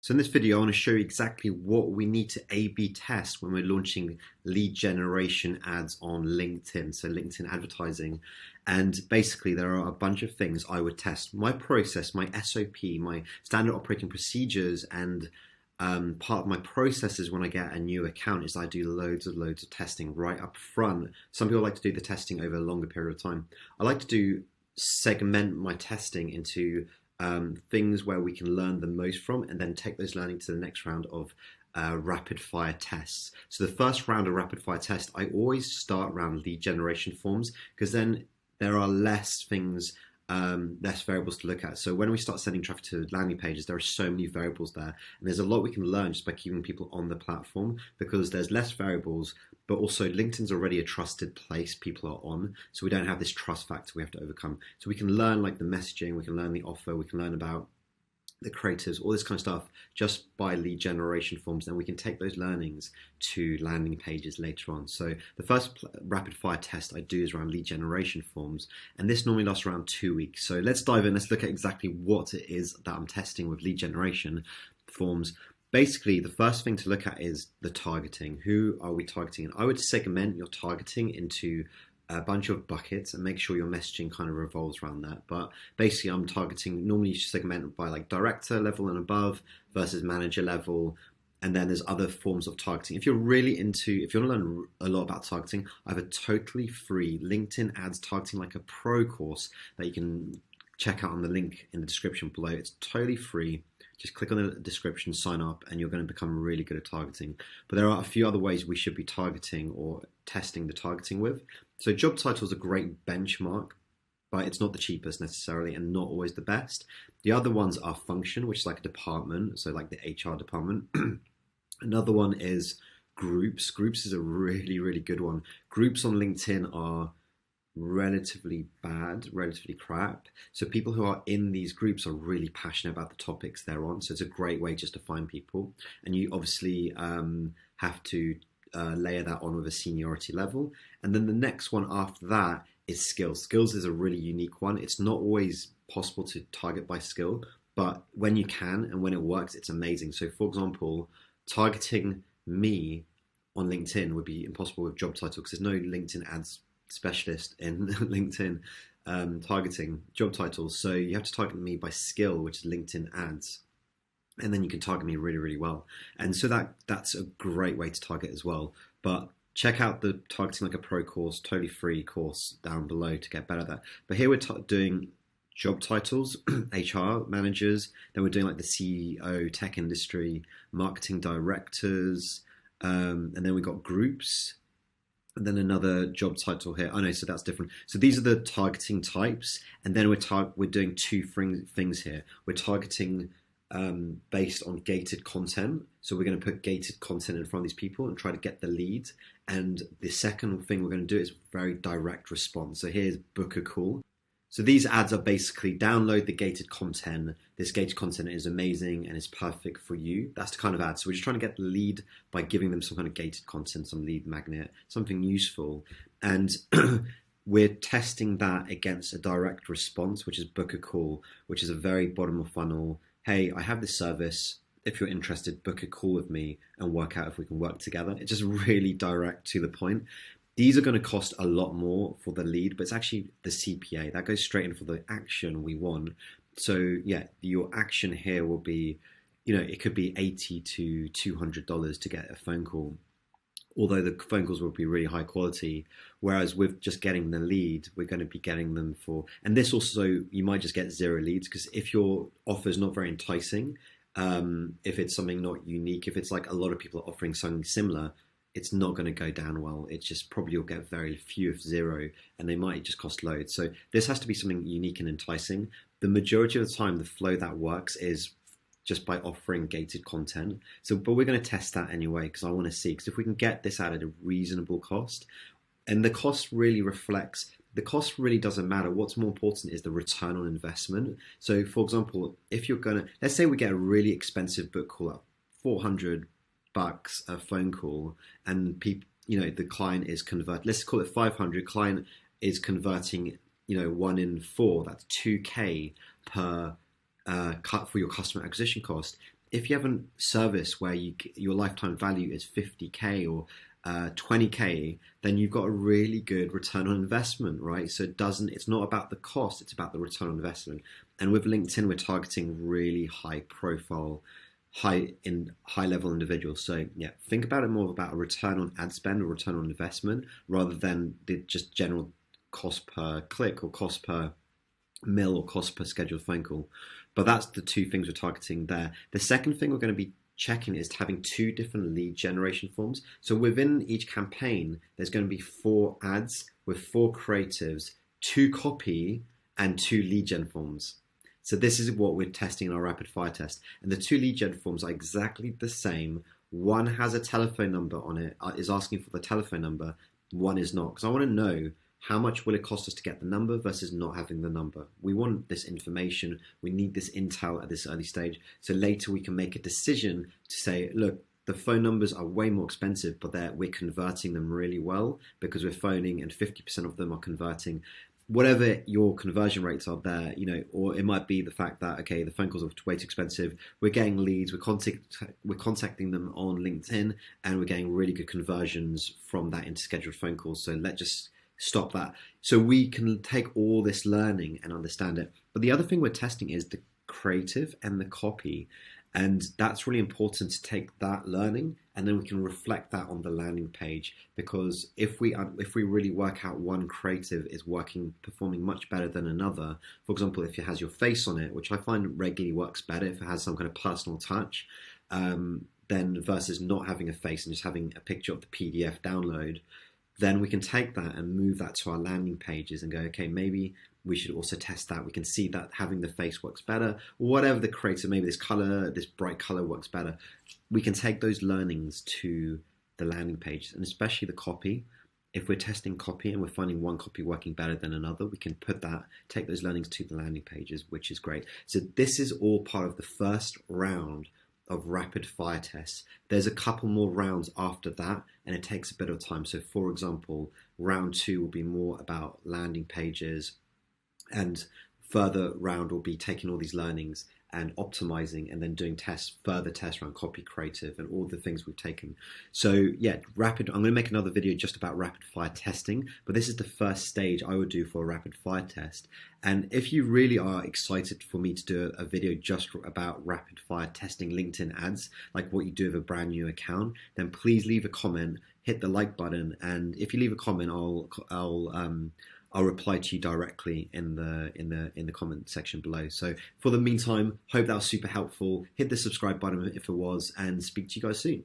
So in this video, I want to show you exactly what we need to A/B test when we're launching lead generation ads on LinkedIn, so LinkedIn advertising. And basically, there are a bunch of things I would test. My process, my SOP, my standard operating procedures, and part of my processes when I get a new account is I do loads of testing right up front. Some people like to do the testing over a longer period of time. I like to segment my testing into things where we can learn the most from, and then take those learning to the next round of rapid fire tests. So the first round of rapid fire test, I always start around lead generation forms, because then there are less variables to look at. So when we start sending traffic to landing pages, there are so many variables there, and there's a lot we can learn just by keeping people on the platform, because there's less variables, but also LinkedIn's already a trusted place people are on, so we don't have this trust factor we have to overcome. So we can learn like the messaging, we can learn the offer, we can learn about the creatives, all this kind of stuff just by lead generation forms. Then we can take those learnings to landing pages later on. So the first rapid fire test I do is around lead generation forms, and this normally lasts around 2 weeks. So let's dive in, let's look at exactly what it is that I'm testing with lead generation forms. Basically, the first thing to look at is the targeting. Who are we targeting? And I would segment your targeting into a bunch of buckets and make sure your messaging kind of revolves around that. But basically, I'm targeting, normally you segment by like director level and above versus manager level. And then there's other forms of targeting. If you want to learn a lot about targeting, I have a totally free LinkedIn ads targeting like a pro course that you can check out on the link in the description below. It's totally free. Just click on the description, sign up, and you're going to become really good at targeting. But there are a few other ways we should be targeting or testing the targeting with. So job title is a great benchmark, but it's not the cheapest necessarily and not always the best. The other ones are function, which is like a department, so like the HR department. Another one is groups. Groups is a really good one. Groups on LinkedIn are relatively bad, relatively crap. So people who are in these groups are really passionate about the topics they're on. So it's a great way just to find people. And you obviously have to layer that on with a seniority level. And then the next one after that is skills. Skills is a really unique one. It's not always possible to target by skill, but when you can and when it works, it's amazing. So for example, targeting me on LinkedIn would be impossible with job title, because there's no LinkedIn ads specialist in LinkedIn targeting job titles. So you have to target me by skill, which is LinkedIn ads. And then you can target me really well. And so that's a great way to target as well. But check out the Targeting Like a Pro course, totally free course down below to get better at that. But here we're doing job titles, HR managers. Then we're doing like the CEO, tech industry, marketing directors. And then we got groups. And then another job title here. Oh no, so that's different. So these are the targeting types. And then we're doing two things here. We're targeting based on gated content. So we're going to put gated content in front of these people and try to get the lead. And the second thing we're going to do is very direct response. So here's book a call. So these ads are basically download the gated content. This gated content is amazing and is perfect for you. That's the kind of ad. So we're just trying to get the lead by giving them some kind of gated content, some lead magnet, something useful. And we're testing that against a direct response, which is book a call, which is a very bottom of funnel. Hey, I have this service. If you're interested, book a call with me and work out if we can work together. It's just really direct to the point. These are going to cost a lot more for the lead, but it's actually the CPA. That goes straight in for the action we want. So yeah, your action here will be, it could be $80 to $200 to get a phone call, although the phone calls will be really high quality. Whereas with just getting the lead, we're going to be getting them for, and this also, you might just get 0 leads, because if your offer is not very enticing, if it's something not unique, if it's like a lot of people are offering something similar, it's not going to go down well. It's just probably you'll get very few, if 0, and they might just cost loads. So this has to be something unique and enticing. The majority of the time, the flow that works is just by offering gated content. So, but we're going to test that anyway, because I want to see, because if we can get this at a reasonable cost, and the cost really doesn't matter. What's more important is the return on investment. So for example, if you're going to, let's say we get a really expensive book call up, $400 a phone call, and people, the client is let's call it 500, client is converting, 1 in 4, that's 2K per cut for your customer acquisition cost. if you have a service where your lifetime value is 50K or 20K, then you've got a really good return on investment, right? So it's not about the cost, it's about the return on investment. And with LinkedIn, we're targeting really high profile, high level individuals. So yeah, think about it more about a return on ad spend or return on investment rather than the just general cost per click or cost per mil or cost per scheduled phone call. But that's the two things we're targeting there. The second thing we're going to be checking is having two different lead generation forms. So within each campaign, there's going to be 4 ads with 4 creatives, 2 copy, and 2 lead gen forms. So this is what we're testing in our rapid fire test. And the 2 lead gen forms are exactly the same. One has a telephone number on it, is asking for the telephone number. One is not. Because I want to know, how much will it cost us to get the number versus not having the number? We want this information. We need this intel at this early stage. So later we can make a decision to say, look, the phone numbers are way more expensive, but we're converting them really well because we're phoning and 50% of them are converting. Whatever your conversion rates are there, or it might be the fact that, okay, the phone calls are way too expensive. We're getting leads, we're contacting them on LinkedIn, and we're getting really good conversions from that into scheduled phone calls. So let's just stop that. So we can take all this learning and understand it. But the other thing we're testing is the creative and the copy. And that's really important to take that learning and then we can reflect that on the landing page. Because if we really work out one creative is performing much better than another, for example, if it has your face on it, which I find regularly works better if it has some kind of personal touch, then versus not having a face and just having a picture of the PDF download, then we can take that and move that to our landing pages and go, okay, maybe we should also test that. We can see that having the face works better, or whatever the creator, maybe this color, this bright color works better. We can take those learnings to the landing page, and especially the copy. If we're testing copy and we're finding one copy working better than another, we can take those learnings to the landing pages, which is great. So this is all part of the first round of rapid fire tests. There's a couple more rounds after that, and it takes a bit of time. So for example, round 2 will be more about landing pages, and further round will be taking all these learnings and optimizing and then doing further tests around copy, creative, and all the things we've taken. So yeah, I'm going to make another video just about rapid fire testing, but this is the first stage I would do for a rapid fire test. And if you really are excited for me to do a video just about rapid fire testing LinkedIn ads, like what you do with a brand new account, then please leave a comment, hit the like button, and if you leave a comment, I'll reply to you directly in the comment section below. So for the meantime, hope that was super helpful. Hit the subscribe button if it was, and speak to you guys soon.